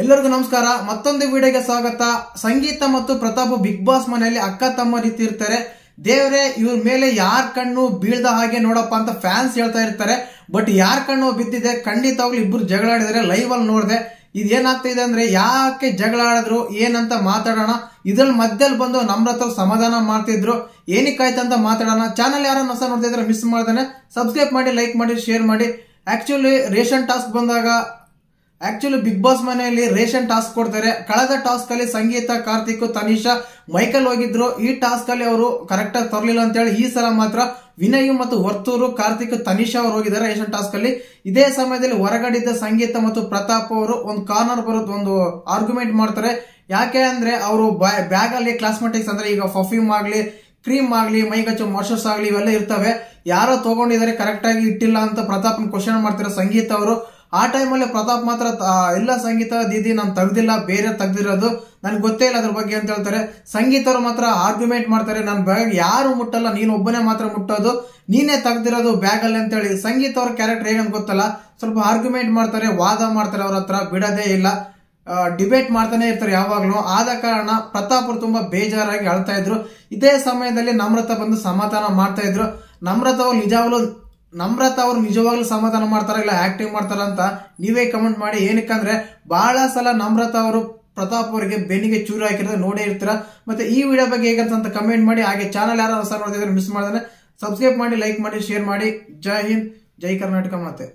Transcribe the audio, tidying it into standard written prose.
ಎಲ್ಲರಿಗೂ ನಮಸ್ಕಾರ. ಮತ್ತೊಂದು ವಿಡಿಯೋಗೆ ಸ್ವಾಗತ. ಸಂಗೀತ ಮತ್ತು ಪ್ರತಾಪ್ ಬಿಗ್ ಬಾಸ್ ಮನೆಯಲ್ಲಿ ಅಕ್ಕ ತಮ್ಮ ರೀತಿ ಇರ್ತಾರೆ. ದೇವರೇ ಇವ್ರ ಮೇಲೆ ಯಾರ ಕಣ್ಣು ಬೀಳ್ದ ಹಾಗೆ ನೋಡಪ್ಪ ಅಂತ ಫ್ಯಾನ್ಸ್ ಹೇಳ್ತಾ ಇರ್ತಾರೆ. ಬಟ್ ಯಾರ ಕಣ್ಣು ಬಿದ್ದಿದೆ, ಖಂಡಿತವಾಗ್ಲೂ ಇಬ್ರು ಜಗಳ ಆಡಿದರೆ ಲೈವ್ ಅಲ್ಲಿ ನೋಡಿದೆ. ಇದೇನಾಗ್ತಾ ಇದೆ ಅಂದ್ರೆ ಯಾಕೆ ಜಗಳ ಆಡಿದ್ರು ಏನಂತ ಮಾತಾಡೋಣ. ಇದ್ರಲ್ಲಿ ಮಧ್ಯದಲ್ಲಿ ಬಂದು ನಮ್ರತ ಸಮಾಧಾನ ಮಾಡ್ತಿದ್ರು. ಏನಕ್ಕಾಯ್ತಂತ ಮಾತಾಡೋಣ. ಚಾನಲ್ ಯಾರನ್ನ ಹೊಸ ನೋಡ್ತಿದ್ರೆ ಮಿಸ್ ಮಾಡ್ದೇನೆ ಸಬ್ಸ್ಕ್ರೈಬ್ ಮಾಡಿ, ಲೈಕ್ ಮಾಡಿ, ಶೇರ್ ಮಾಡಿ. ಆಕ್ಚುಲಿ ರೇಷನ್ ಟಾಸ್ಕ್ ಬಂದಾಗ ಬಿಗ್ ಬಾಸ್ ಮನೆಯಲ್ಲಿ ರೇಷನ್ ಟಾಸ್ಕ್ ಕೊಡ್ತಾರೆ. ಕಳೆದ ಟಾಸ್ಕ್ ಅಲ್ಲಿ ಸಂಗೀತ, ಕಾರ್ತಿಕ್, ತನಿಷಾ, ಮೈಕಲ್ ಹೋಗಿದ್ರು. ಈ ಟಾಸ್ಕ್ ಅಲ್ಲಿ ಅವರು ಕರೆಕ್ಟ್ ಆಗಿ ತರಲಿಲ್ಲ ಅಂತ ಹೇಳಿ ಈ ಸಲ ಮಾತ್ರ ವಿನಯ್ ಮತ್ತು ವರ್ತೂರು, ಕಾರ್ತಿಕ್, ತನಿಷಾ ಅವರು ಹೋಗಿದ್ದಾರೆ ರೇಷನ್ ಟಾಸ್ಕ್ ಅಲ್ಲಿ. ಇದೇ ಸಮಯದಲ್ಲಿ ಹೊರಗಡಿದ್ದ ಸಂಗೀತ ಮತ್ತು ಪ್ರತಾಪ್ ಅವರು ಒಂದು ಕಾರ್ನರ್ ಬರೋದು ಒಂದು ಆರ್ಗ್ಯುಮೆಂಟ್ ಮಾಡ್ತಾರೆ. ಯಾಕೆ ಅಂದ್ರೆ ಅವರು ಬ್ಯಾಗ್ ಅಲ್ಲಿ ಕ್ಲಾಸ್ಮೆಟಿಕ್ಸ್ ಅಂದ್ರೆ ಈಗ ಪರ್ಫ್ಯೂಮ್ ಆಗ್ಲಿ, ಕ್ರೀಮ್ ಆಗ್ಲಿ, ಮೈಗಚ್ಚು ಮಾಯ್ಶ್ಚರೈಸ್ ಆಗ್ಲಿ ಇವೆಲ್ಲ ಇರ್ತವೆ. ಯಾರೋ ತಗೊಂಡಿದ್ದಾರೆ ಕರೆಕ್ಟ್ ಆಗಿ ಇಟ್ಟಿಲ್ಲ ಅಂತ ಪ್ರತಾಪ್ ಕ್ವಶನ್ ಮಾಡ್ತಾರೆ ಸಂಗೀತ ಅವರು. ಆ ಟೈಮಲ್ಲಿ ಪ್ರತಾಪ್ ಮಾತ್ರ ಇಲ್ಲ ಸಂಗೀತ ದೀದಿ ನಾನು ತೆಗ್ದಿಲ್ಲ, ಬೇರೆ ತೆಗ್ದಿರೋದು, ನನ್ಗೆ ಗೊತ್ತೇ ಇಲ್ಲ ಅದ್ರ ಬಗ್ಗೆ ಅಂತ ಹೇಳ್ತಾರೆ. ಸಂಗೀತ ಅವರು ಮಾತ್ರ ಆರ್ಗ್ಯುಮೆಂಟ್ ಮಾಡ್ತಾರೆ, ನನ್ನ ಬ್ಯಾಗ್ ಯಾರು ಮುಟ್ಟಲ್ಲ, ನೀನ್ ಒಬ್ಬನೇ ಮಾತ್ರ ಮುಟ್ಟೋದು, ನೀನೇ ತೆಗ್ದಿರೋದು ಬ್ಯಾಗ್ ಅಲ್ಲಿ ಅಂತ ಹೇಳಿ. ಸಂಗೀತ ಅವ್ರ ಕ್ಯಾರೆಕ್ಟರ್ ಏನಂತ ಗೊತ್ತಲ್ಲ, ಸ್ವಲ್ಪ ಆರ್ಗ್ಯುಮೆಂಟ್ ಮಾಡ್ತಾರೆ, ವಾದ ಮಾಡ್ತಾರೆ, ಅವ್ರ ಹತ್ರ ಬಿಡೋದೇ ಇಲ್ಲ, ಡಿಬೇಟ್ ಮಾಡ್ತಾನೆ ಇರ್ತಾರೆ ಯಾವಾಗ್ಲೂ. ಆದ ಕಾರಣ ಪ್ರತಾಪ್ ಅವರು ತುಂಬಾ ಬೇಜಾರಾಗಿ ಅಳ್ತಾ ಇದ್ರು. ಇದೇ ಸಮಯದಲ್ಲಿ ನಮ್ರತ ಬಂದು ಸಮಾಧಾನ ಮಾಡ್ತಾ ಇದ್ರು. ನಮ್ರತ ಅವ್ರು ನಿಜವಾಗ್ಲೂ ಸಮಾಧಾನ ಮಾಡ್ತಾರ ಇಲ್ಲ ಆಕ್ಟಿಂಗ್ ಮಾಡ್ತಾರ ಅಂತ ನೀವೇ ಕಮೆಂಟ್ ಮಾಡಿ. ಏನಕ್ಕಂದ್ರೆ ಬಹಳ ಸಲ ನಮ್ರತ ಅವರು ಪ್ರತಾಪ್ ಅವರಿಗೆ ಬೆನ್ನಿಗೆ ಚೂರು ಹಾಕಿರೋದು ನೋಡೇ ಇರ್ತೀರ. ಮತ್ತೆ ಈ ವಿಡಿಯೋ ಬಗ್ಗೆ ಹೇಗಂತ ಕಮೆಂಟ್ ಮಾಡಿ. ಹಾಗೆ ಚಾನಲ್ ಯಾರು ಹೊಸ ನೋಡ್ತಿದ್ರೆ ಮಿಸ್ ಮಾಡಿದ್ರೆ ಸಬ್ಸ್ಕ್ರೈಬ್ ಮಾಡಿ, ಲೈಕ್ ಮಾಡಿ, ಶೇರ್ ಮಾಡಿ. ಜೈ ಹಿಂದ್, ಜೈ ಕರ್ನಾಟಕ. ಮತ್ತೆ